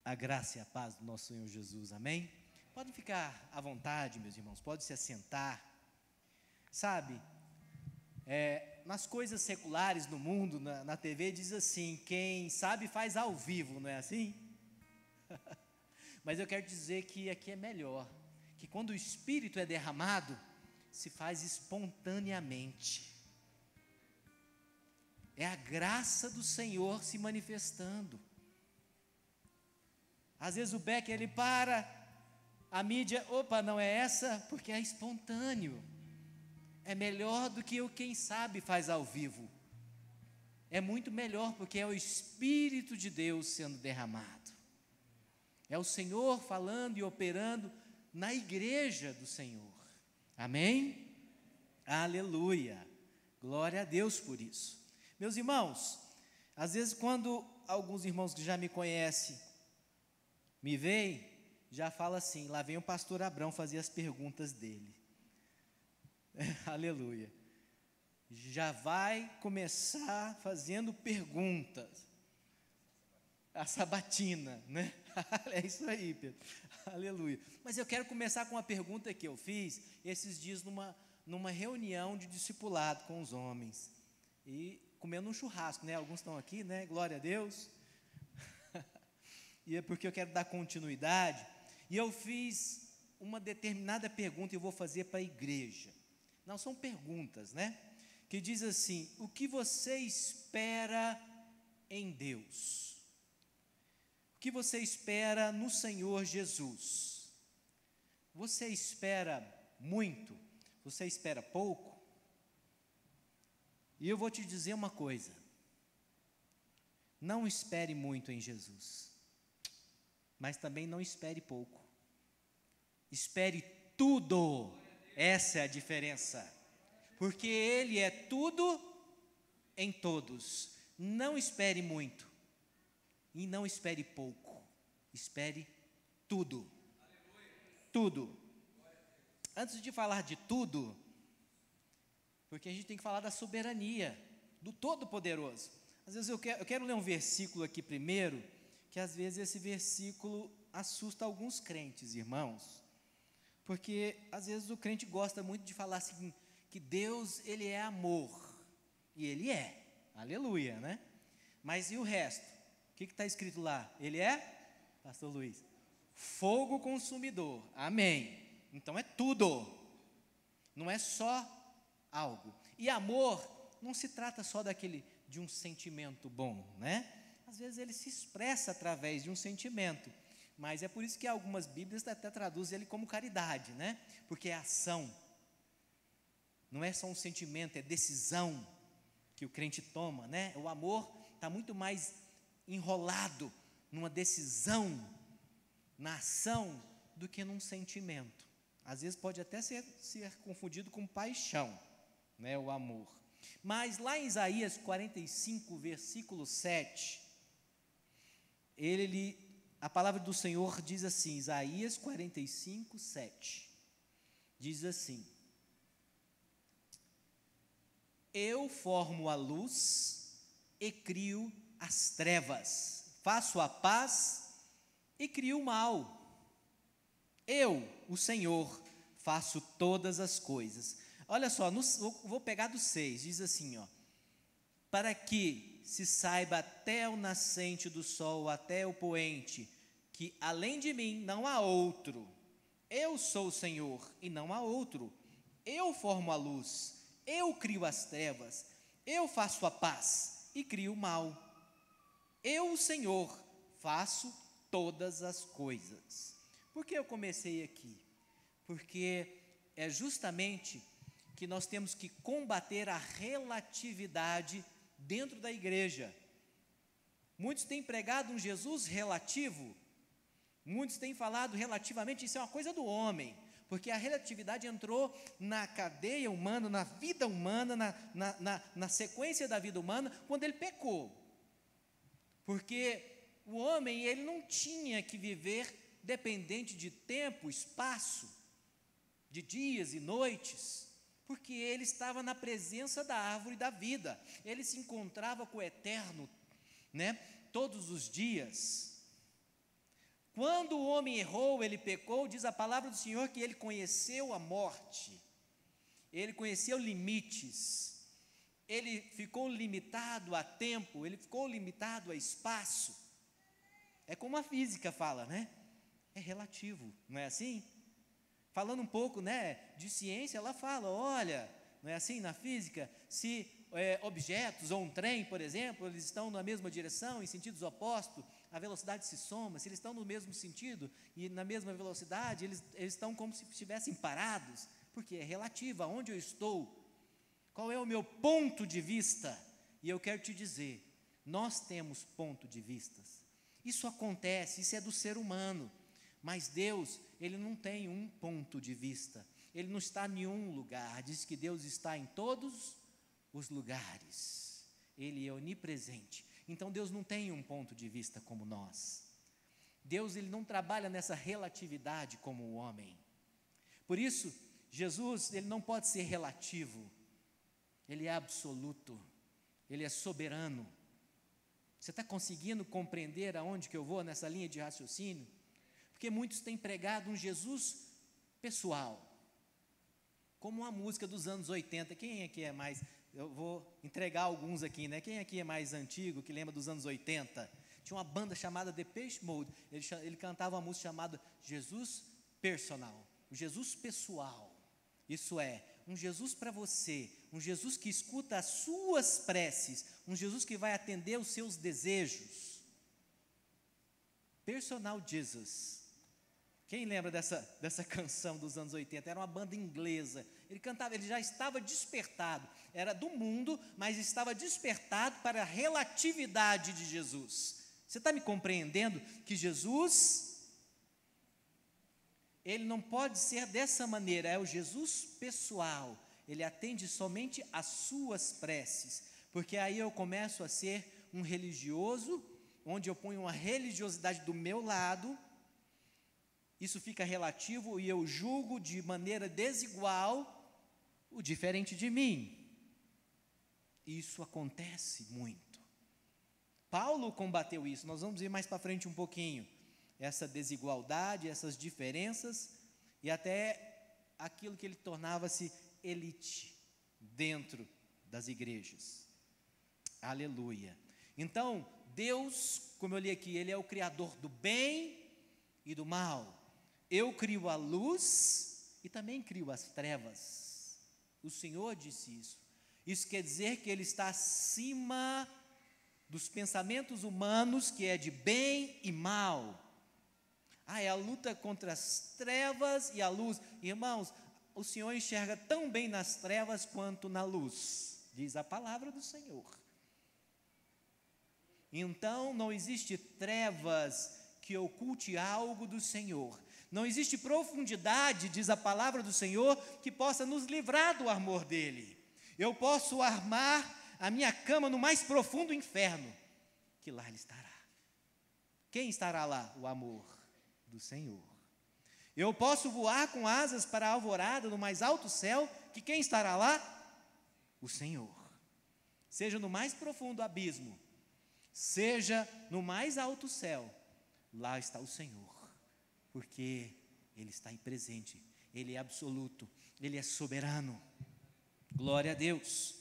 A graça e a paz do nosso Senhor Jesus, amém? Podem ficar à vontade, meus irmãos, pode se assentar. Sabe, nas coisas seculares no mundo, na TV, diz assim: quem sabe faz ao vivo, não é assim? Mas eu quero dizer que aqui é melhor, que quando o Espírito é derramado, se faz espontaneamente. É a graça do Senhor se manifestando. Às vezes o Becker, ele para, a mídia, opa, não é essa, porque é espontâneo. É melhor do que o quem sabe faz ao vivo. É muito melhor, porque é o Espírito de Deus sendo derramado. É o Senhor falando e operando na igreja do Senhor. Amém? Aleluia. Glória a Deus por isso. Meus irmãos, às vezes quando alguns irmãos que já me conhecem me veem, já fala assim: lá vem o pastor Abrão fazer as perguntas dele. Aleluia. Já vai começar fazendo perguntas. A sabatina, né? É isso aí, Pedro. Aleluia. Mas eu quero começar com uma pergunta que eu fiz esses dias numa reunião de discipulado com os homens. E comendo um churrasco, né? Alguns estão aqui, né? Glória a Deus. E é porque eu quero dar continuidade. E eu fiz uma determinada pergunta e eu vou fazer para a igreja. Não, são perguntas, né? Que diz assim: o que você espera em Deus? O que você espera no Senhor Jesus? Você espera muito? Você espera pouco? E eu vou te dizer uma coisa: não espere muito em Jesus, mas também não espere pouco. Espere tudo. Essa é a diferença. Porque Ele é tudo em todos. Não espere muito e não espere pouco. Espere tudo. Tudo. Antes de falar de tudo, porque a gente tem que falar da soberania do Todo-Poderoso. Às vezes eu quero ler um versículo aqui primeiro, que às vezes esse versículo assusta alguns crentes, irmãos. Porque às vezes o crente gosta muito de falar assim, que Deus, Ele é amor. E Ele é, aleluia, né? Mas e o resto? O que está escrito lá? Ele é, pastor Luiz, fogo consumidor, amém. Então é tudo, não é só algo. E amor não se trata só de um sentimento bom, né? Às vezes ele se expressa através de um sentimento. Mas é por isso que algumas Bíblias até traduzem ele como caridade, né? Porque é ação. Não é só um sentimento, é decisão que o crente toma, né? O amor está muito mais enrolado numa decisão, na ação, do que num sentimento. Às vezes pode até ser confundido com paixão, né? O amor. Mas lá em Isaías 45, versículo 7, a palavra do Senhor diz assim, Isaías 45, 7, diz assim: eu formo a luz e crio as trevas, faço a paz e crio o mal. Eu, o Senhor, faço todas as coisas. Olha só, vou pegar do 6, diz assim, ó: para que se saiba até o nascente do sol, até o poente, que além de mim não há outro. Eu sou o Senhor e não há outro. Eu formo a luz, eu crio as trevas, eu faço a paz e crio o mal. Eu, o Senhor, faço todas as coisas. Por que eu comecei aqui? Porque é justamente que nós temos que combater a relatividade dentro da igreja. Muitos têm pregado um Jesus relativo, muitos têm falado relativamente, isso é uma coisa do homem, porque a relatividade entrou na cadeia humana, na vida humana, na sequência da vida humana, quando ele pecou. Porque o homem, ele não tinha que viver dependente de tempo, espaço, de dias e noites, porque ele estava na presença da árvore da vida, ele se encontrava com o eterno, né, todos os dias. Quando o homem errou, ele pecou, diz a palavra do Senhor que ele conheceu a morte, ele conheceu limites, ele ficou limitado a tempo, ele ficou limitado a espaço. É como a física fala, né? É relativo, não é assim? Falando um pouco, né, de ciência, ela fala, olha, não é assim na física? Se objetos ou um trem, por exemplo, eles estão na mesma direção, em sentidos opostos, a velocidade se soma. Se eles estão no mesmo sentido e na mesma velocidade, eles estão como se estivessem parados, porque é relativo, aonde eu estou, qual é o meu ponto de vista. E eu quero te dizer, nós temos ponto de vistas, isso acontece, isso é do ser humano, mas Deus, Ele não tem um ponto de vista, Ele não está em nenhum lugar. Diz que Deus está em todos os lugares, Ele é onipresente. Então Deus não tem um ponto de vista como nós. Deus, Ele não trabalha nessa relatividade como o homem. Por isso, Jesus, Ele não pode ser relativo, Ele é absoluto, Ele é soberano. Você está conseguindo compreender aonde que eu vou nessa linha de raciocínio? Porque muitos têm pregado um Jesus pessoal, como uma música dos anos 80, quem aqui é mais, eu vou entregar alguns aqui, né? Quem aqui é mais antigo, que lembra dos anos 80? Tinha uma banda chamada Depeche Mode, ele cantava uma música chamada Jesus Personal, o Jesus pessoal, isso é, um Jesus para você, um Jesus que escuta as suas preces, um Jesus que vai atender os seus desejos. Personal Jesus. Quem lembra dessa canção dos anos 80? Era uma banda inglesa, ele cantava, ele já estava despertado, era do mundo, mas estava despertado para a relatividade de Jesus. Você está me compreendendo que Jesus, Ele não pode ser dessa maneira, é o Jesus pessoal, Ele atende somente às suas preces, porque aí eu começo a ser um religioso, onde eu ponho uma religiosidade do meu lado, isso fica relativo e eu julgo de maneira desigual o diferente de mim. Isso acontece muito. Paulo combateu isso, nós vamos ir mais para frente um pouquinho, essa desigualdade, essas diferenças, e até aquilo que ele tornava-se elite dentro das igrejas. Aleluia. Então, Deus, como eu li aqui, Ele é o Criador do bem e do mal. Eu crio a luz e também crio as trevas. O Senhor disse isso. Isso quer dizer que Ele está acima dos pensamentos humanos, que é de bem e mal. É a luta contra as trevas e a luz. Irmãos, o Senhor enxerga tão bem nas trevas quanto na luz, diz a palavra do Senhor. Então, não existe trevas que oculte algo do Senhor. Não existe profundidade, diz a palavra do Senhor, que possa nos livrar do amor dEle. Eu posso armar a minha cama no mais profundo inferno, que lá Ele estará. Quem estará lá? O amor do Senhor. Eu posso voar com asas para a alvorada no mais alto céu, que quem estará lá? O Senhor. Seja no mais profundo abismo, seja no mais alto céu, lá está o Senhor, porque Ele está presente, Ele é absoluto, Ele é soberano. Glória a Deus.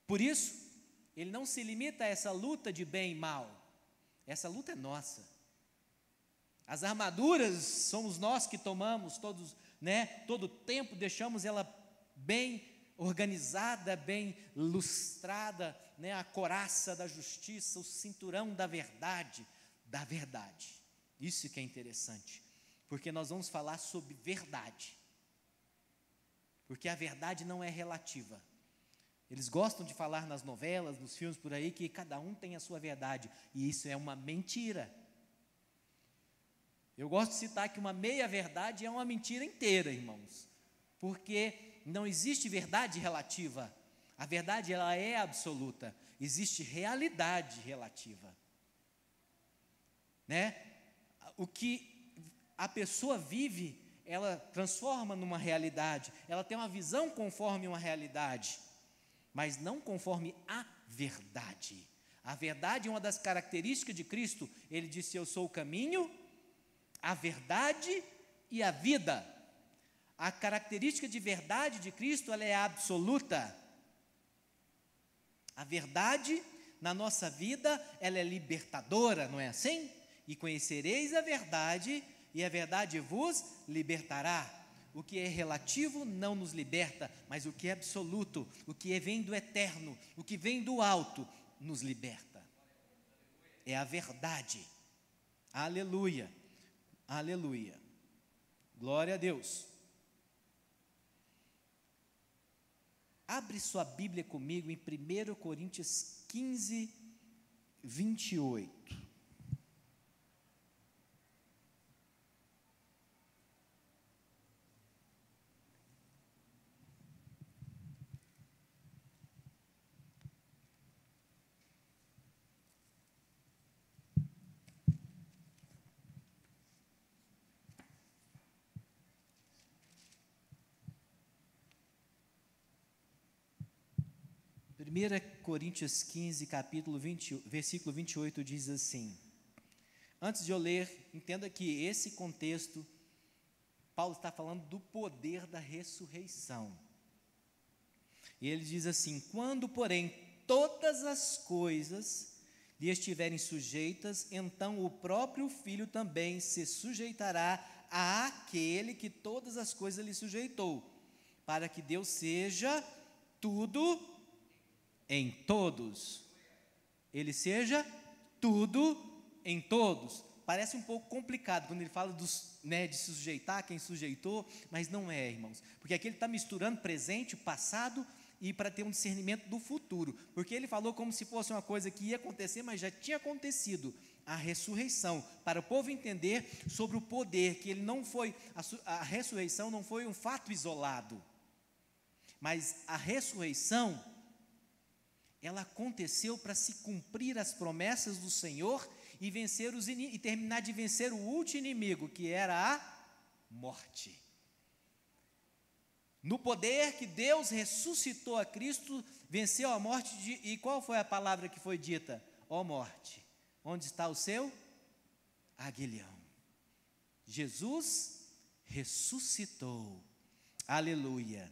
Por isso, Ele não se limita a essa luta de bem e mal, essa luta é nossa. As armaduras somos nós que tomamos todos, né? Todo tempo deixamos ela bem organizada, bem lustrada, né? A couraça da justiça, o cinturão da verdade, Isso que é interessante, porque nós vamos falar sobre verdade, porque a verdade não é relativa. Eles gostam de falar nas novelas, nos filmes por aí, que cada um tem a sua verdade, e isso é uma mentira. Eu gosto de citar que uma meia-verdade é uma mentira inteira, irmãos, porque não existe verdade relativa, a verdade ela é absoluta, existe realidade relativa, né? O que a pessoa vive, ela transforma numa realidade, ela tem uma visão conforme uma realidade, mas não conforme a verdade. A verdade é uma das características de Cristo. Ele disse: eu sou o caminho, a verdade e a vida. A característica de verdade de Cristo, ela é absoluta. A verdade na nossa vida, ela é libertadora, não é assim? E conhecereis a verdade, e a verdade vos libertará. O que é relativo não nos liberta, mas o que é absoluto, o que vem do eterno, o que vem do alto, nos liberta. É a verdade. Aleluia, aleluia. Glória a Deus. Abre sua Bíblia comigo em 1 Coríntios 15, 28. Primeira Coríntios 15, versículo 28 diz assim. Antes de eu ler, entenda que esse contexto, Paulo está falando do poder da ressurreição. E ele diz assim: quando, porém, todas as coisas lhe estiverem sujeitas, então o próprio Filho também se sujeitará àquele que todas as coisas lhe sujeitou, para que Deus seja tudo em todos. Ele seja tudo em todos. Parece um pouco complicado quando ele fala de se sujeitar, quem sujeitou, mas não é, irmãos, porque aqui ele está misturando presente, passado, e para ter um discernimento do futuro, porque ele falou como se fosse uma coisa que ia acontecer, mas já tinha acontecido, a ressurreição, para o povo entender sobre o poder, que ele não foi, a ressurreição não foi um fato isolado, mas a ressurreição, ela aconteceu para se cumprir as promessas do Senhor e e terminar de vencer o último inimigo, que era a morte. No poder que Deus ressuscitou a Cristo, venceu a morte, e qual foi a palavra que foi dita? Ó morte, onde está o seu aguilhão? Jesus ressuscitou, aleluia.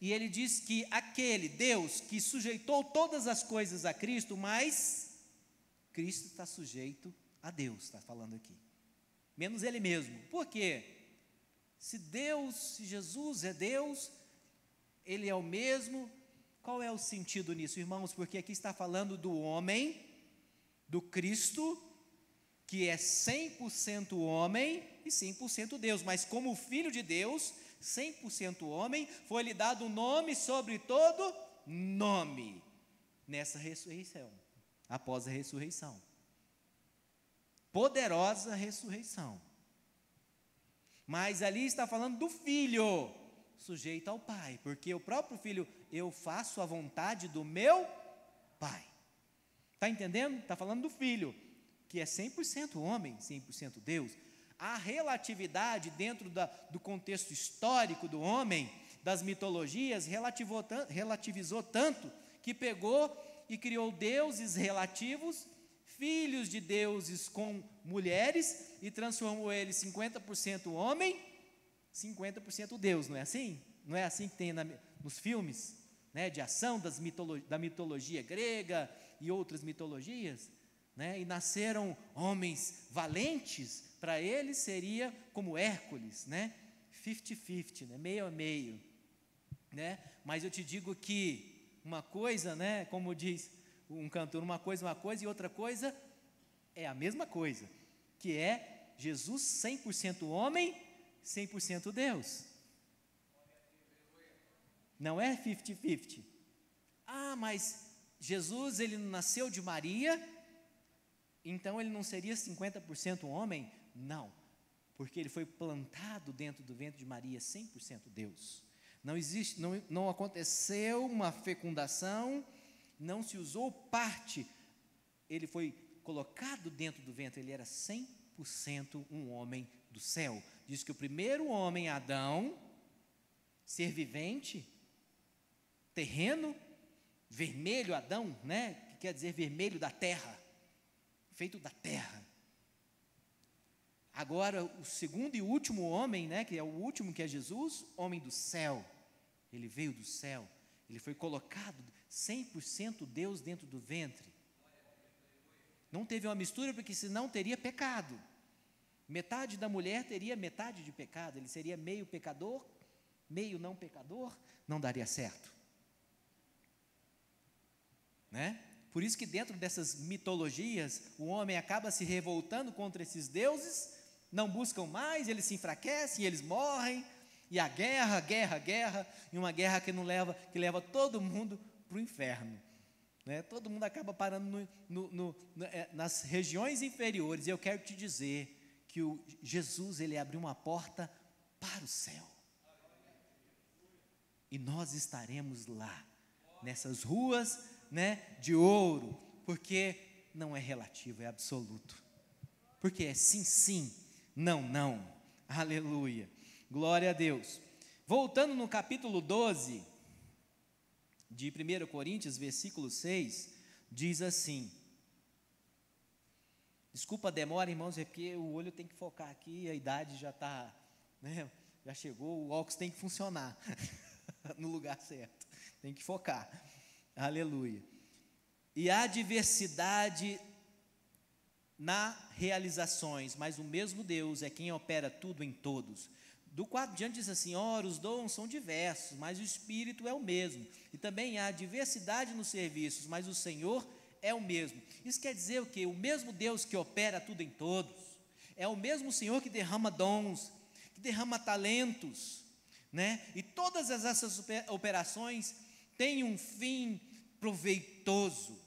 E ele diz que aquele Deus que sujeitou todas as coisas a Cristo, mas Cristo está sujeito a Deus, está falando aqui, menos ele mesmo. Por quê? Se Jesus é Deus, ele é o mesmo, qual é o sentido nisso, irmãos? Porque aqui está falando do homem, do Cristo, que é 100% homem e 100% Deus, mas como Filho de Deus, 100% homem, foi-lhe dado um nome sobre todo nome, nessa ressurreição, após a ressurreição, poderosa ressurreição. Mas ali está falando do Filho, sujeito ao Pai, porque o próprio Filho, eu faço a vontade do meu Pai. Está entendendo? Está falando do Filho, que é 100% homem, 100% Deus. A relatividade dentro do contexto histórico do homem, das mitologias, relativizou tanto, que pegou e criou deuses relativos, filhos de deuses com mulheres, e transformou eles 50% homem, 50% Deus, não é assim? Não é assim que tem nos filmes, né, de ação da mitologia grega e outras mitologias? Né? E nasceram homens valentes, para eles seria como Hércules, né? 50-50, né? Meio a meio, né? Mas eu te digo que uma coisa, né, como diz um cantor, uma coisa e outra coisa é a mesma coisa, que é Jesus 100% homem, 100% Deus. Não é 50-50. Ah, mas Jesus, ele não nasceu de Maria, então ele não seria 50% homem? Não, porque ele foi plantado dentro do ventre de Maria, 100% Deus. Não aconteceu uma fecundação, não se usou parte, ele foi colocado dentro do ventre, ele era 100% um homem do céu. Diz que o primeiro homem, Adão, ser vivente, terreno, vermelho, Adão, né, que quer dizer vermelho da terra, feito da terra. Agora, o segundo e último homem, né, que é o último, que é Jesus, homem do céu. Ele veio do céu, ele foi colocado 100% Deus dentro do ventre. Não teve uma mistura, porque senão teria pecado. Metade da mulher teria metade de pecado, ele seria meio pecador, meio não pecador, não daria certo. Né? Por isso que dentro dessas mitologias, o homem acaba se revoltando contra esses deuses, não buscam mais, eles se enfraquecem, eles morrem, e a guerra, e uma guerra que leva todo mundo para o inferno. Né? Todo mundo acaba parando nas regiões inferiores, e eu quero te dizer que Jesus, ele abriu uma porta para o céu, e nós estaremos lá, nessas ruas, né, de ouro, porque não é relativo, é absoluto, porque é sim, sim, não, não, aleluia, glória a Deus. Voltando no capítulo 12, de 1 Coríntios, versículo 6, diz assim, desculpa a demora, irmãos, é porque o olho tem que focar aqui, a idade já está, né, já chegou, o óculos tem que funcionar, no lugar certo, tem que focar, aleluia. E há diversidade nas realizações, mas o mesmo Deus é quem opera tudo em todos. Do 4 diante diz assim, ora, os dons são diversos, mas o Espírito é o mesmo. E também há diversidade nos serviços, mas o Senhor é o mesmo. Isso quer dizer o quê? O mesmo Deus que opera tudo em todos, é o mesmo Senhor que derrama dons, que derrama talentos, né? E todas essas operações têm um fim proveitoso,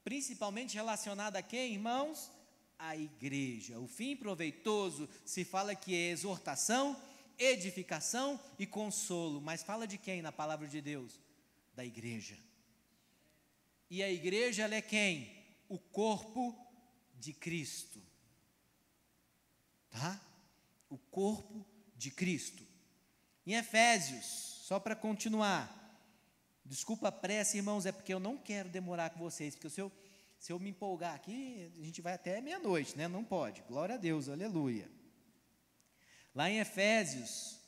principalmente relacionado a quem, irmãos? A igreja. O fim proveitoso se fala que é exortação, edificação e consolo, mas fala de quem na palavra de Deus? Da igreja. E a igreja, ela é quem? O corpo de Cristo, tá? O corpo de Cristo. Em Efésios, só para continuar, desculpa a pressa, irmãos, é porque eu não quero demorar com vocês, porque se eu me empolgar aqui, a gente vai até meia-noite, né? Não pode, glória a Deus, aleluia. Lá em Efésios,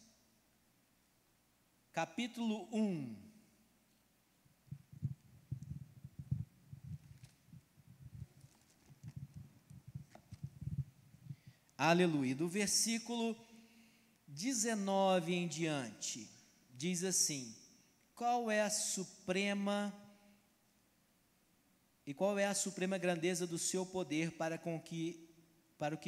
capítulo 1, aleluia, do versículo 19 em diante, diz assim, qual é a suprema grandeza do seu poder para o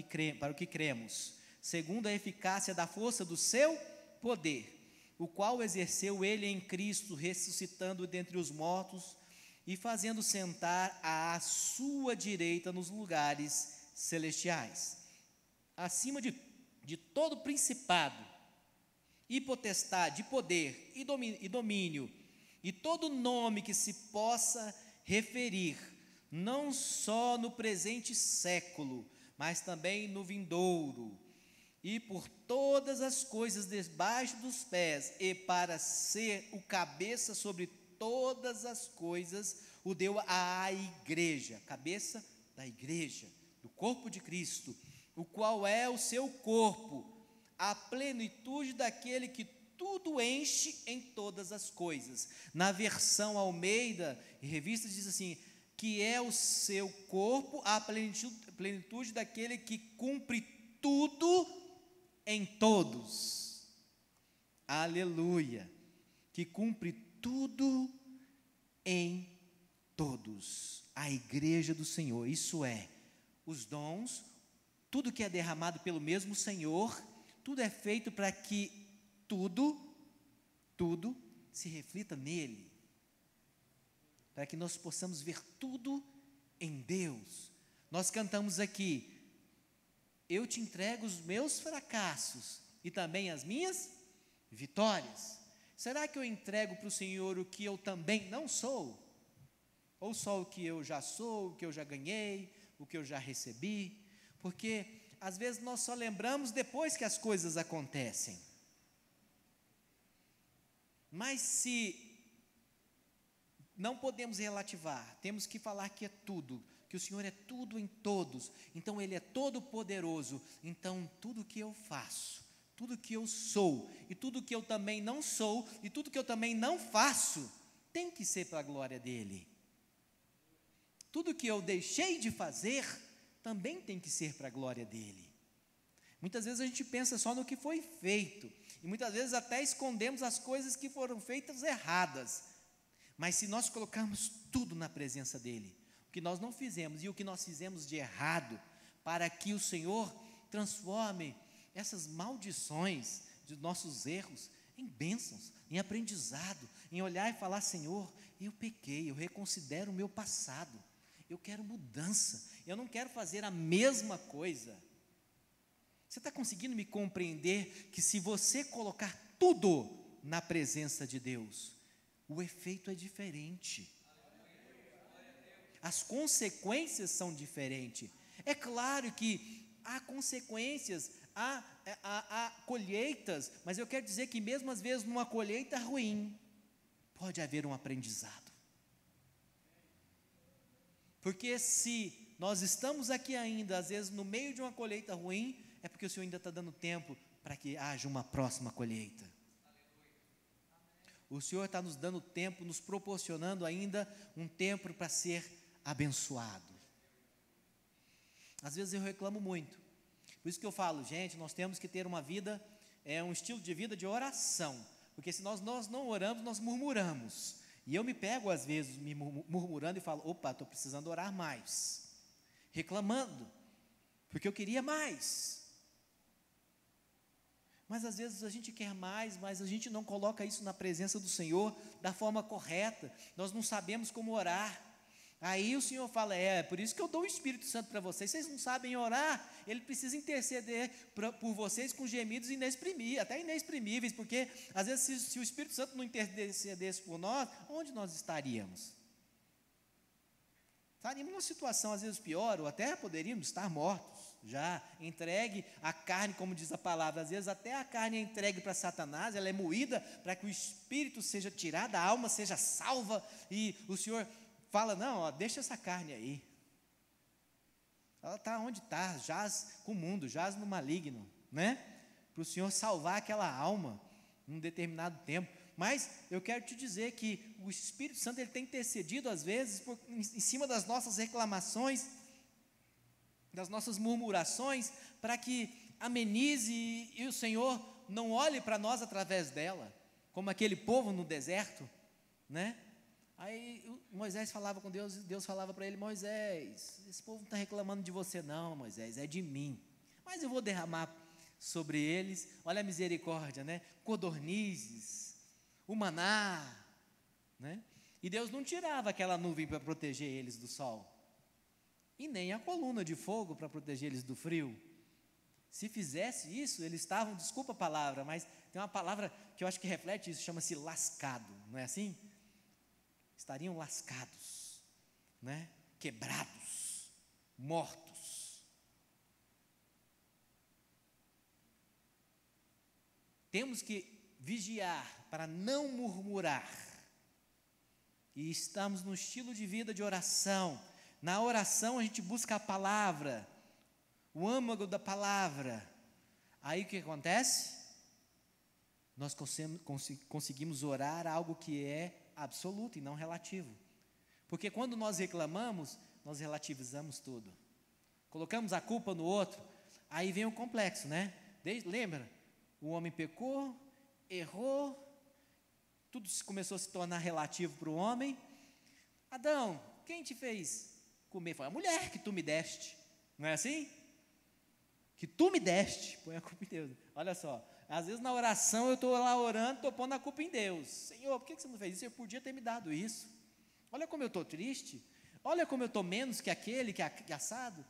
que cremos, segundo a eficácia da força do seu poder, o qual exerceu ele em Cristo, ressuscitando dentre os mortos e fazendo sentar à sua direita nos lugares celestiais, acima de todo principado, e potestade, poder e domínio, e todo nome que se possa referir, não só no presente século, mas também no vindouro, e por todas as coisas debaixo dos pés, e para ser o cabeça sobre todas as coisas, o deu à igreja, cabeça da igreja, do corpo de Cristo, o qual é o seu corpo, a plenitude daquele que tudo enche em todas as coisas. Na versão Almeida e Revista diz assim, que é o seu corpo, a plenitude daquele que cumpre tudo em todos. Aleluia. Que cumpre tudo em todos. A igreja do Senhor, isso é, os dons, tudo que é derramado pelo mesmo Senhor, tudo é feito para que tudo se reflita nele, para que nós possamos ver tudo em Deus. Nós cantamos aqui, eu te entrego os meus fracassos e também as minhas vitórias. Será que eu entrego para o Senhor o que eu também não sou? Ou só o que eu já sou, o que eu já ganhei, o que eu já recebi? Porque às vezes nós só lembramos depois que as coisas acontecem. Mas se não podemos relativar, temos que falar que é tudo, que o Senhor é tudo em todos, então Ele é todo poderoso, então tudo que eu faço, tudo que eu sou, e tudo que eu também não sou, e tudo que eu também não faço, tem que ser para a glória dEle. Tudo que eu deixei de fazer, também tem que ser para a glória dEle. Muitas vezes a gente pensa só no que foi feito, e muitas vezes até escondemos as coisas que foram feitas erradas, mas se nós colocarmos tudo na presença dEle, o que nós não fizemos e o que nós fizemos de errado, para que o Senhor transforme essas maldições de nossos erros em bênçãos, em aprendizado, em olhar e falar: Senhor, eu pequei, eu reconsidero o meu passado, eu quero mudança, eu não quero fazer a mesma coisa. Você está conseguindo me compreender que se você colocar tudo na presença de Deus, o efeito é diferente, as consequências são diferentes. É claro que há consequências, há colheitas, mas eu quero dizer que mesmo às vezes numa colheita ruim, pode haver um aprendizado. Porque se nós estamos aqui ainda, às vezes no meio de uma colheita ruim, é porque o Senhor ainda está dando tempo para que haja uma próxima colheita. O Senhor está nos dando tempo, nos proporcionando ainda um tempo para ser abençoado. Às vezes eu reclamo muito, por isso que eu falo: gente, nós temos que ter uma vida, um estilo de vida de oração, porque se nós não oramos, nós murmuramos, e eu me pego às vezes me murmurando e falo: opa, estou precisando orar mais, reclamando, porque eu queria mais. Mas às vezes a gente quer mais, mas a gente não coloca isso na presença do Senhor da forma correta, nós não sabemos como orar. Aí o Senhor fala: por isso que eu dou o Espírito Santo para vocês não sabem orar, Ele precisa interceder por vocês com gemidos até inexprimíveis, porque às vezes se o Espírito Santo não intercedesse por nós, onde nós estaríamos? Estaríamos numa situação às vezes pior, ou até poderíamos estar mortos, já entregue a carne, como diz a palavra. Às vezes até a carne é entregue para Satanás, ela é moída para que o espírito seja tirado, a alma seja salva, e o Senhor fala: não, deixa essa carne aí, ela está onde está, jaz com o mundo, jaz no maligno, né? Para o Senhor salvar aquela alma num determinado tempo. Mas eu quero te dizer que o Espírito Santo, ele tem intercedido às vezes em cima das nossas reclamações, das nossas murmurações, para que amenize e o Senhor não olhe para nós através dela, como aquele povo no deserto, né? Aí Moisés falava com Deus, e Deus falava para ele: Moisés, esse povo não está reclamando de você não, Moisés, é de mim, mas eu vou derramar sobre eles, olha a misericórdia, né? Codornizes, o maná, né? E Deus não tirava aquela nuvem para proteger eles do sol, e nem a coluna de fogo para proteger eles do frio. Se fizesse isso, eles estavam, desculpa a palavra, mas tem uma palavra que eu acho que reflete isso, chama-se lascado, não é assim? Estariam lascados, né? Quebrados, mortos. Temos que vigiar para não murmurar, e estamos no estilo de vida de oração. Na oração a gente busca a palavra, o âmago da palavra. Aí o que acontece? Nós conseguimos orar algo que é absoluto e não relativo, porque quando nós reclamamos, nós relativizamos tudo, colocamos a culpa no outro, aí vem o complexo, né? Lembra? O homem pecou, errou, tudo começou a se tornar relativo para o homem. Adão, quem te fez comer? Foi a mulher que tu me deste, não é assim? Que tu me deste, põe a culpa em Deus. Olha só, às vezes na oração eu estou lá orando, estou pondo a culpa em Deus. Senhor, por que você não fez isso? Eu podia ter me dado isso. Olha como eu estou triste, olha como eu estou menos que aquele, que assado,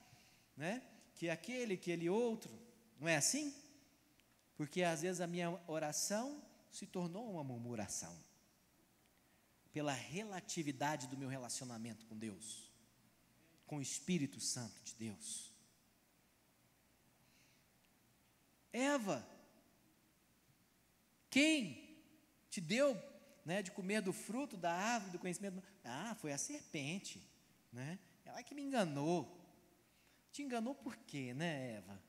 né? Que aquele outro, não é assim? Porque às vezes a minha oração se tornou uma murmuração, pela relatividade do meu relacionamento com Deus, com o Espírito Santo de Deus. Eva, quem te deu, né, de comer do fruto da árvore do conhecimento? Foi a serpente, né? ela que me enganou. Te enganou por quê, né, Eva?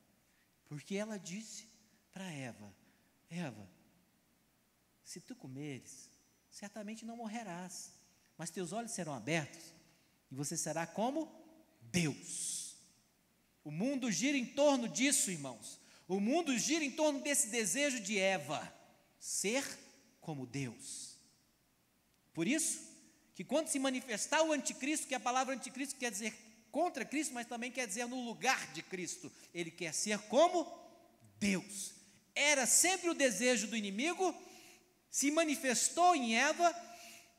Porque ela disse para Eva: Eva, se tu comeres, certamente não morrerás, mas teus olhos serão abertos e você será como Deus. O mundo gira em torno disso, irmãos. O mundo gira em torno desse desejo de Eva, ser como Deus. Por isso, que quando se manifestar o anticristo, que a palavra anticristo quer dizer contra Cristo, mas também quer dizer no lugar de Cristo, ele quer ser como Deus. Era sempre o desejo do inimigo, se manifestou em Eva,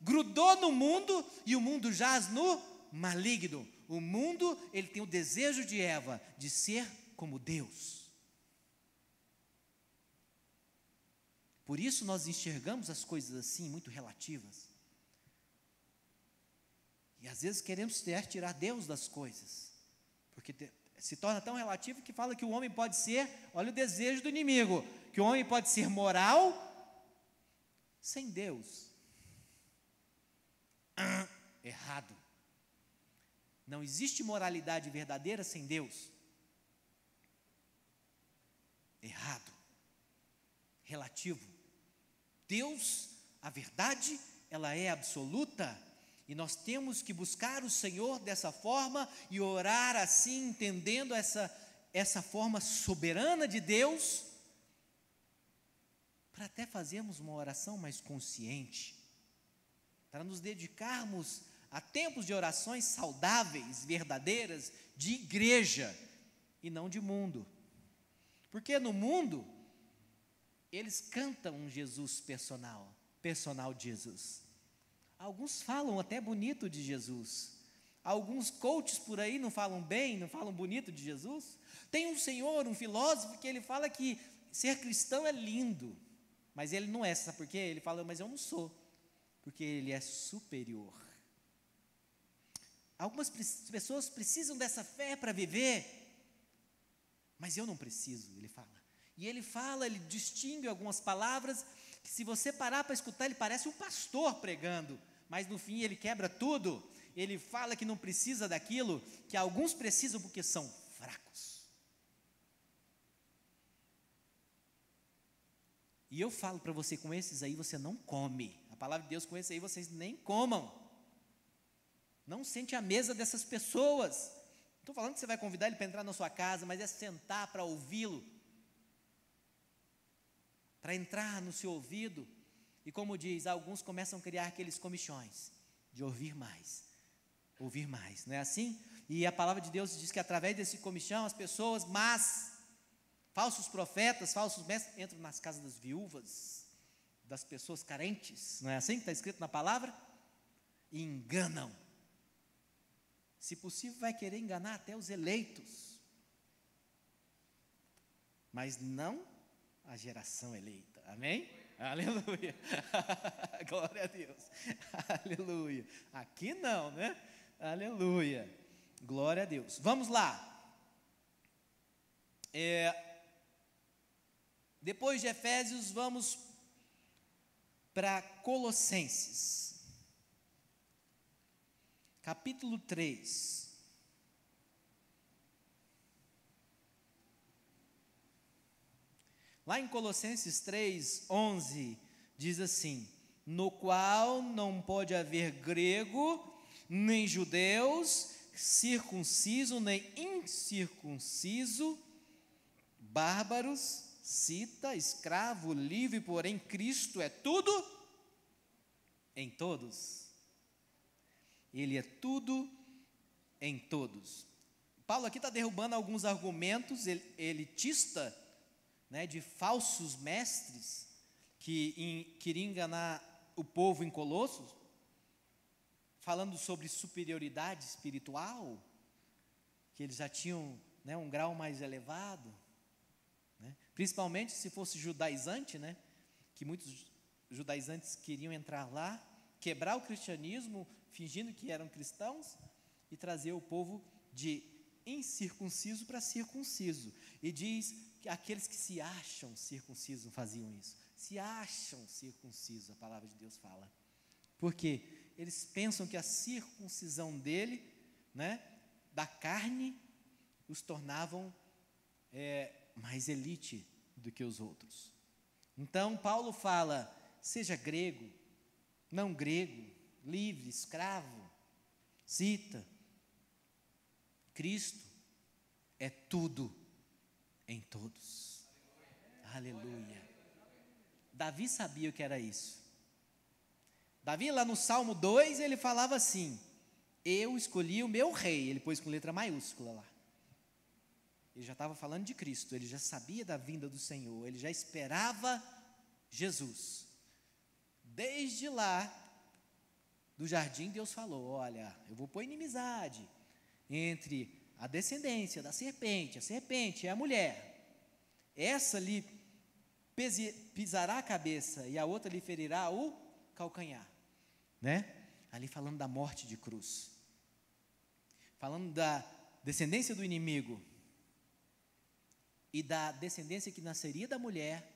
grudou no mundo e o mundo jaz no maligno. O mundo, ele tem o desejo de Eva, de ser como Deus. Por isso nós enxergamos as coisas assim, muito relativas. E às vezes queremos tirar Deus das coisas, porque se torna tão relativo que fala que o homem pode ser, olha o desejo do inimigo, que o homem pode ser moral sem Deus. Errado. Não existe moralidade verdadeira sem Deus. Errado. Relativo. Deus, a verdade, ela é absoluta. E nós temos que buscar o Senhor dessa forma e orar assim, entendendo essa forma soberana de Deus, para até fazermos uma oração mais consciente, para nos dedicarmos a tempos de orações saudáveis, verdadeiras, de igreja e não de mundo. Porque no mundo, eles cantam um Jesus personal de Jesus. Alguns falam até bonito de Jesus. Alguns coaches por aí não falam bem, não falam bonito de Jesus. Tem um senhor, um filósofo, que ele fala que ser cristão é lindo, mas ele não é, sabe por quê? Ele fala, mas eu não sou, porque ele é superior. Algumas pessoas precisam dessa fé para viver, mas eu não preciso, ele fala. E ele distingue algumas palavras, que se você parar para escutar, ele parece um pastor pregando, mas no fim ele quebra tudo. Ele fala que não precisa daquilo, que alguns precisam porque são fracos. E eu falo para você, com esses aí você não come. A palavra de Deus, com esses aí vocês nem comam. Não sente à mesa dessas pessoas. Não estou falando que você vai convidar ele para entrar na sua casa, mas é sentar para ouvi-lo, para entrar no seu ouvido. E como diz, alguns começam a criar aqueles comichões de ouvir mais, não é assim? E a palavra de Deus diz que através desse comichão, as pessoas más, falsos profetas, falsos mestres, entram nas casas das viúvas, das pessoas carentes, não é assim que está escrito na palavra? E enganam. Se possível, vai querer enganar até os eleitos, mas não a geração eleita, amém? Aleluia, glória a Deus, aleluia, aqui não, né? Aleluia, glória a Deus. Vamos lá, depois de Efésios, vamos para Colossenses, capítulo 3. Lá em Colossenses 3:11, diz assim: no qual não pode haver grego, nem judeus, circunciso, nem incircunciso, bárbaros, cita, escravo, livre, porém Cristo é tudo em todos. Ele é tudo em todos. Paulo aqui está derrubando alguns argumentos elitistas, né, de falsos mestres que queriam enganar o povo em Colossos, falando sobre superioridade espiritual, que eles já tinham, né, um grau mais elevado, né, principalmente se fosse judaizante, né, que muitos judaizantes queriam entrar lá, quebrar o cristianismo, fingindo que eram cristãos, e trazer o povo de incircunciso para circunciso. E diz que aqueles que se acham circuncisos faziam isso. Se acham circuncisos, a palavra de Deus fala. Porque eles pensam que a circuncisão dele né, da carne os tornavam mais elite do que os outros. Então, Paulo fala, seja grego, não grego, livre, escravo, cita, Cristo é tudo em todos. Aleluia. Davi sabia o que era isso. Davi, lá no Salmo 2, ele falava assim, eu escolhi o meu rei, ele pôs com letra maiúscula lá. Ele já estava falando de Cristo, ele já sabia da vinda do Senhor, ele já esperava Jesus. Desde lá, do jardim, Deus falou, olha, eu vou pôr inimizade entre a descendência da serpente, a serpente é a mulher, essa lhe pisará a cabeça e a outra lhe ferirá o calcanhar, né? Ali falando da morte de cruz, falando da descendência do inimigo e da descendência que nasceria da mulher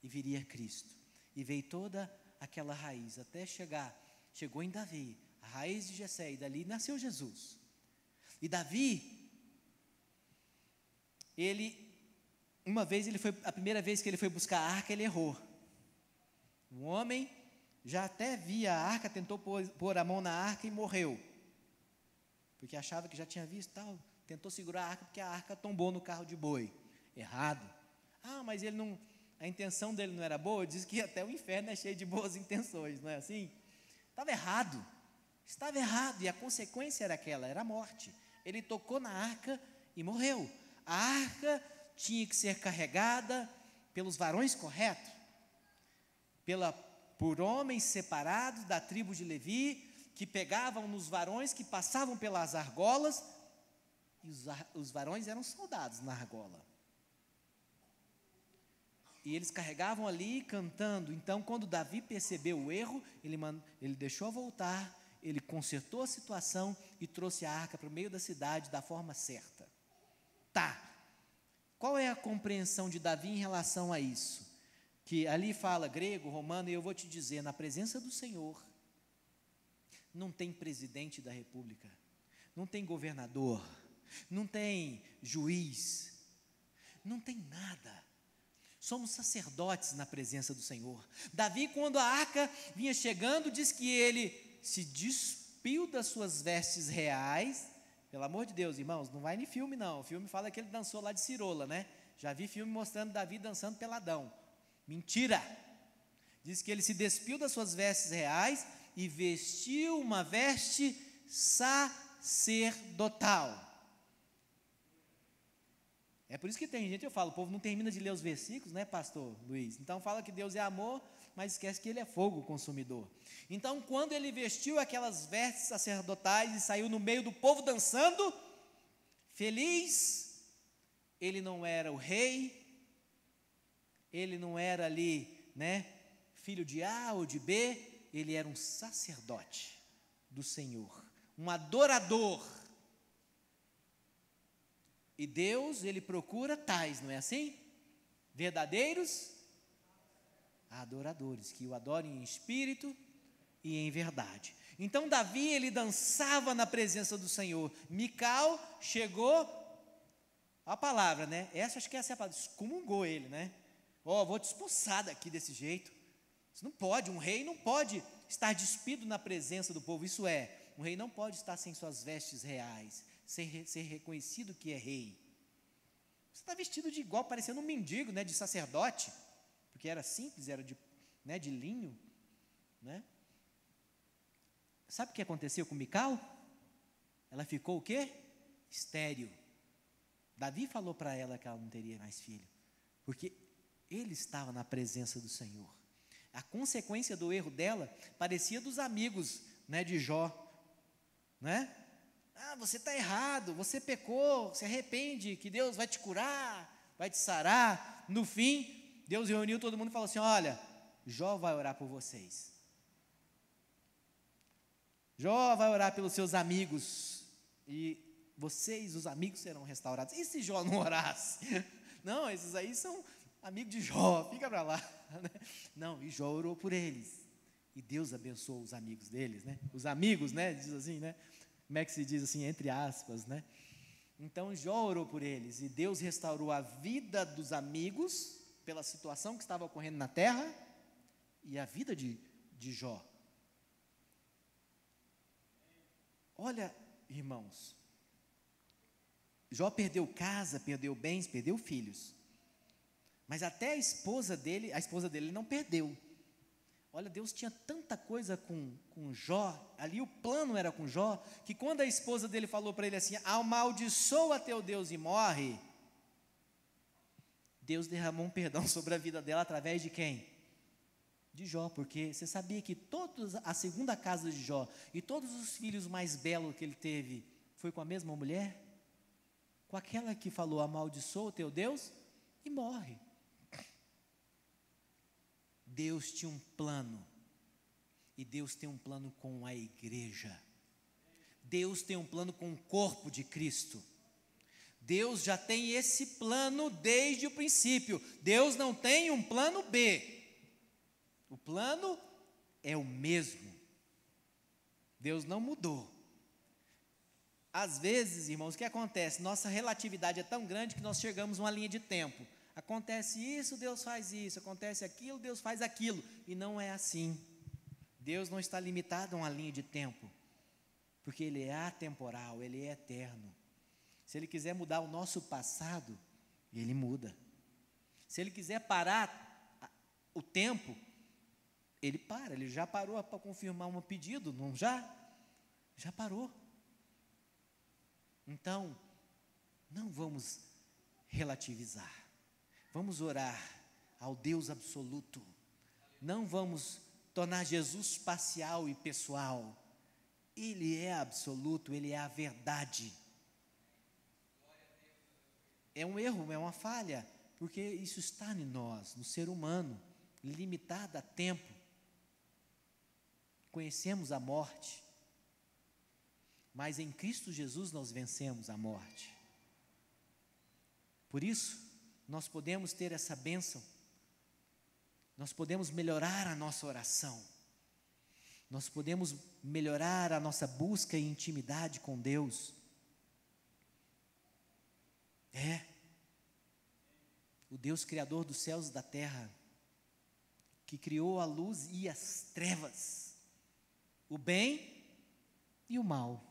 e viria Cristo, e veio toda aquela raiz, até chegou em Davi, a raiz de Jessé, e dali nasceu Jesus. E Davi, a primeira vez que ele foi buscar a arca, ele errou. Um homem já até via a arca, tentou pôr a mão na arca e morreu, porque achava que já tinha visto tal, tentou segurar a arca, porque a arca tombou no carro de boi. Errado. Mas a intenção dele não era boa, diz que até o inferno é cheio de boas intenções, não é assim? Estava errado, e a consequência era aquela, era a morte. Ele tocou na arca e morreu. A arca tinha que ser carregada pelos varões corretos, por homens separados da tribo de Levi, que pegavam nos varões que passavam pelas argolas, e os varões eram soldados na argola. E eles carregavam ali cantando. Então, quando Davi percebeu o erro, ele deixou voltar, ele consertou a situação e trouxe a arca para o meio da cidade da forma certa. Qual é a compreensão de Davi em relação a isso? Que ali fala grego, romano, e eu vou te dizer, na presença do Senhor, não tem presidente da república, não tem governador, não tem juiz, não tem nada. Somos sacerdotes na presença do Senhor. Davi, quando a arca vinha chegando, diz que ele se despiu das suas vestes reais. Pelo amor de Deus, irmãos, não vai em filme não. O filme fala que ele dançou lá de cirola, né? Já vi filme mostrando Davi dançando peladão. Mentira! Diz que ele se despiu das suas vestes reais e vestiu uma veste sacerdotal. É por isso que tem gente, eu falo, o povo não termina de ler os versículos, né, pastor Luiz? Então fala que Deus é amor, mas esquece que ele é fogo consumidor. Então, quando ele vestiu aquelas vestes sacerdotais e saiu no meio do povo dançando, feliz, ele não era o rei, ele não era ali, né, filho de A ou de B, ele era um sacerdote do Senhor, um adorador. E Deus, ele procura tais, não é assim? Verdadeiros adoradores, que o adorem em espírito e em verdade. Então Davi, ele dançava na presença do Senhor. Mical chegou, a palavra, né? Acho que essa é a palavra, excomungou ele, né? Vou te expulsar daqui desse jeito. Isso não pode, um rei não pode estar despido na presença do povo. Isso um rei não pode estar sem suas vestes reais, ser reconhecido que é rei. Você está vestido de igual, parecendo um mendigo, né, de sacerdote, porque era simples, era de linho, né? Sabe o que aconteceu com Mical? Ela ficou o quê? Estéril. Davi falou para ela que ela não teria mais filho, porque ele estava na presença do Senhor. A consequência do erro dela parecia dos amigos, né, de Jó, né? Você está errado, você pecou, se arrepende, que Deus vai te curar, vai te sarar. No fim, Deus reuniu todo mundo e falou assim: olha, Jó vai orar por vocês. Jó vai orar pelos seus amigos, e vocês, os amigos, serão restaurados. E se Jó não orasse? Não, esses aí são amigos de Jó, fica para lá. Não, e Jó orou por eles, e Deus abençoou os amigos deles, né? Os amigos, né? Diz assim, né? como é que se diz assim, entre aspas, né? Então Jó orou por eles, e Deus restaurou a vida dos amigos, pela situação que estava ocorrendo na terra, e a vida de Jó. Olha, irmãos, Jó perdeu casa, perdeu bens, perdeu filhos, mas até a esposa dele ele não perdeu. Olha, Deus tinha tanta coisa com Jó, ali o plano era com Jó, que quando a esposa dele falou para ele assim, amaldiçoa teu Deus e morre, Deus derramou um perdão sobre a vida dela através de quem? De Jó, porque você sabia que a segunda casa de Jó e todos os filhos mais belos que ele teve, foi com a mesma mulher? Com aquela que falou, amaldiçoa o teu Deus e morre. Deus tinha um plano, e Deus tem um plano com a igreja, Deus tem um plano com o corpo de Cristo, Deus já tem esse plano desde o princípio, Deus não tem um plano B, o plano é o mesmo, Deus não mudou. Às vezes, irmãos, o que acontece? Nossa relatividade é tão grande que nós chegamos a uma linha de tempo. Acontece isso, Deus faz isso. Acontece aquilo, Deus faz aquilo. E não é assim. Deus não está limitado a uma linha de tempo, porque Ele é atemporal, Ele é eterno. Se Ele quiser mudar o nosso passado, Ele muda. Se Ele quiser parar o tempo, Ele para. Ele já parou para confirmar um pedido, não já? Já parou. Então, não vamos relativizar, vamos orar ao Deus absoluto, não vamos tornar Jesus parcial e pessoal, Ele é absoluto, Ele é a verdade. É um erro, é uma falha, porque isso está em nós, no ser humano, limitado a tempo, conhecemos a morte, mas em Cristo Jesus nós vencemos a morte. Por isso, nós podemos ter essa bênção, nós podemos melhorar a nossa oração, nós podemos melhorar a nossa busca e intimidade com Deus. O Deus Criador dos céus e da terra, que criou a luz e as trevas, o bem e o mal,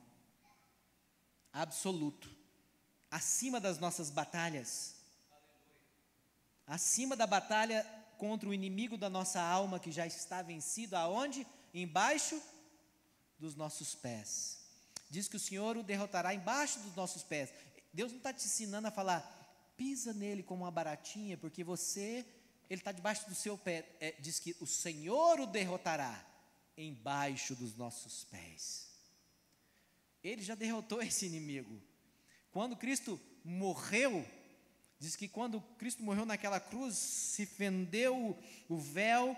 absoluto, acima das nossas batalhas, acima da batalha contra o inimigo da nossa alma, que já está vencido, aonde? Embaixo dos nossos pés. Diz que o Senhor o derrotará embaixo dos nossos pés. Deus não está te ensinando a falar, pisa nele como uma baratinha, porque ele está debaixo do seu pé. Diz que o Senhor o derrotará embaixo dos nossos pés. Ele já derrotou esse inimigo. Quando Cristo morreu, diz que quando Cristo morreu naquela cruz, se fendeu o véu,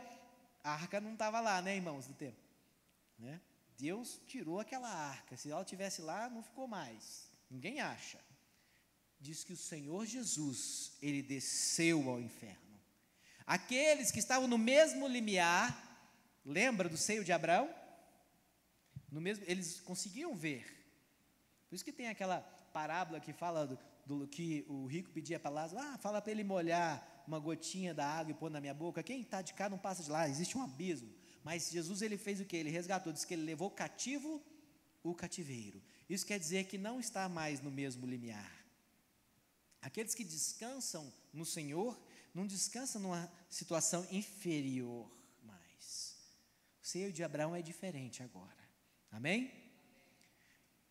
a arca não estava lá, né, irmãos, do tempo, né? Deus tirou aquela arca, se ela estivesse lá, não ficou mais, ninguém acha. Diz que o Senhor Jesus, Ele desceu ao inferno. Aqueles que estavam no mesmo limiar, lembra do seio de Abraão? Eles conseguiam ver. Por isso que tem aquela parábola que fala do que o rico pedia para Lázaro, fala para ele molhar uma gotinha da água e pôr na minha boca, quem está de cá não passa de lá, existe um abismo. Mas Jesus, ele fez o que? Ele resgatou, diz que ele levou cativo o cativeiro. Isso quer dizer que não está mais no mesmo limiar. Aqueles que descansam no Senhor, não descansam numa situação inferior mais. O seio de Abraão é diferente agora. Amém?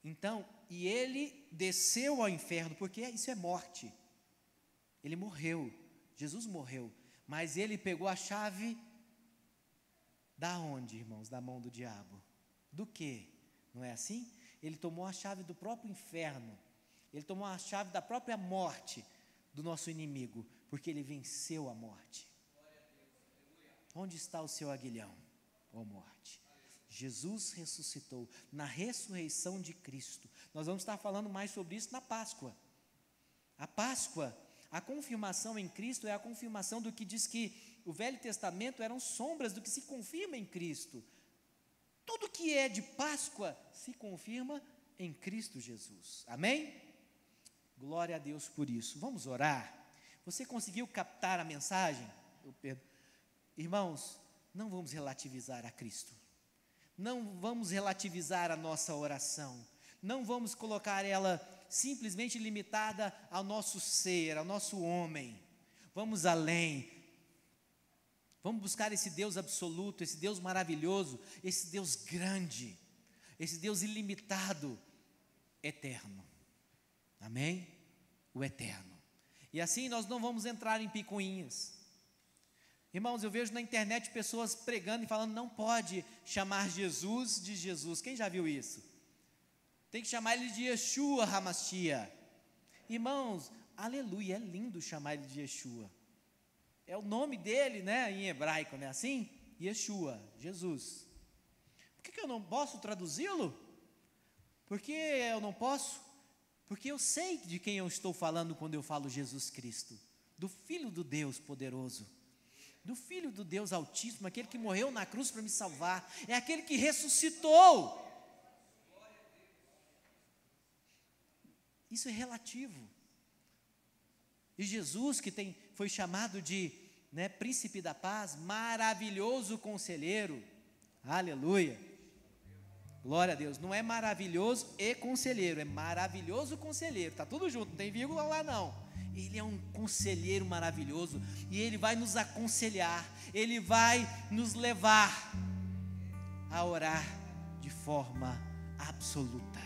Então, e ele desceu ao inferno, porque isso é morte. Ele morreu, Jesus morreu, mas ele pegou a chave da onde, irmãos? Da mão do diabo. Do quê? Não é assim? Ele tomou a chave do próprio inferno, ele tomou a chave da própria morte do nosso inimigo, porque ele venceu a morte. Onde está o seu aguilhão, ó morte? Jesus ressuscitou. Na ressurreição de Cristo, nós vamos estar falando mais sobre isso na Páscoa. A Páscoa, a confirmação em Cristo é a confirmação do que diz que o Velho Testamento eram sombras do que se confirma em Cristo. Tudo que é de Páscoa se confirma em Cristo Jesus. Amém? Glória a Deus por isso. Vamos orar. Você conseguiu captar a mensagem? Irmãos, não vamos relativizar a Cristo. Não vamos relativizar a nossa oração. Não vamos colocar ela simplesmente limitada ao nosso ser, ao nosso homem. Vamos além. Vamos buscar esse Deus absoluto, esse Deus maravilhoso, esse Deus grande, esse Deus ilimitado, eterno. Amém? O eterno. E assim nós não vamos entrar em picuinhas. Irmãos, eu vejo na internet pessoas pregando e falando, não pode chamar Jesus de Jesus. Quem já viu isso? Tem que chamar ele de Yeshua HaMashiach. Irmãos, aleluia, é lindo chamar ele de Yeshua. É o nome dele, né, em hebraico, não é assim? Yeshua, Jesus. Por que eu não posso traduzi-lo? Por que eu não posso? Porque eu sei de quem eu estou falando quando eu falo Jesus Cristo, do Filho do Deus poderoso, do Filho do Deus Altíssimo, aquele que morreu na cruz para me salvar, é aquele que ressuscitou. Isso é relativo. E Jesus, que foi chamado de, príncipe da paz, maravilhoso conselheiro, aleluia. Glória a Deus, não é maravilhoso e conselheiro, é maravilhoso conselheiro, está tudo junto, não tem vírgula lá não. Ele é um conselheiro maravilhoso, e Ele vai nos aconselhar, Ele vai nos levar a orar de forma absoluta.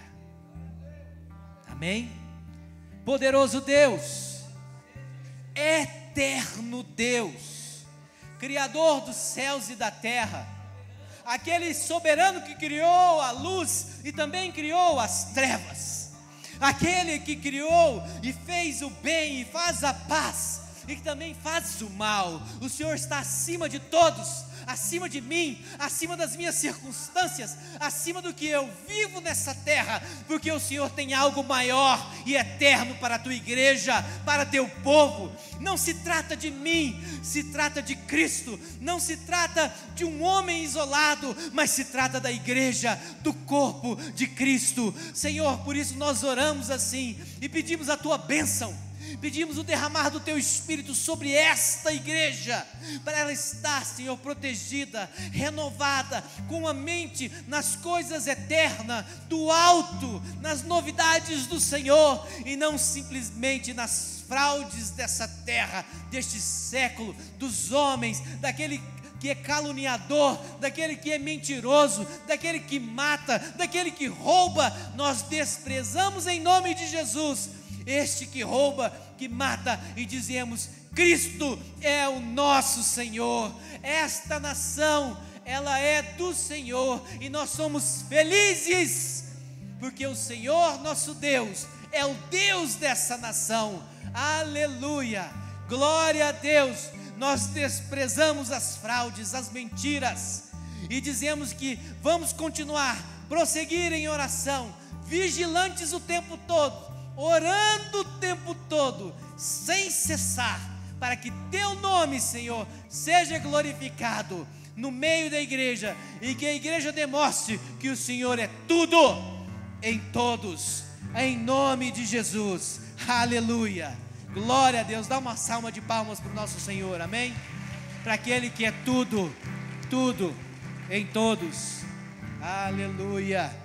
Amém? Poderoso Deus, eterno Deus, Criador dos céus e da terra, aquele soberano que criou a luz e também criou as trevas, aquele que criou e fez o bem e faz a paz e que também faz o mal. O Senhor está acima de todos, acima de mim, acima das minhas circunstâncias, acima do que eu vivo nessa terra, porque o Senhor tem algo maior e eterno para a tua igreja, para teu povo. Não se trata de mim, se trata de Cristo. Não se trata de um homem isolado, mas se trata da igreja, do corpo de Cristo. Senhor, por isso nós oramos assim e pedimos a tua bênção. Pedimos o derramar do Teu Espírito sobre esta igreja, para ela estar, Senhor, protegida, renovada, com a mente nas coisas eternas, do alto, nas novidades do Senhor, e não simplesmente nas fraudes dessa terra, deste século, dos homens, daquele que é caluniador, daquele que é mentiroso, daquele que mata, daquele que rouba. Nós desprezamos em nome de Jesus este que rouba, que mata, e dizemos: Cristo é o nosso Senhor. Esta nação, ela é do Senhor, e nós somos felizes, porque o Senhor nosso Deus é o Deus dessa nação. Aleluia, glória a Deus. Nós desprezamos as fraudes, as mentiras, e dizemos que vamos continuar, prosseguir em oração, vigilantes o tempo todo, orando o tempo todo, sem cessar, para que Teu nome, Senhor, seja glorificado no meio da igreja, e que a igreja demonstre que o Senhor é tudo em todos, em nome de Jesus. Aleluia, glória a Deus. Dá uma salva de palmas para o nosso Senhor, amém? Para aquele que é tudo, tudo em todos. Aleluia.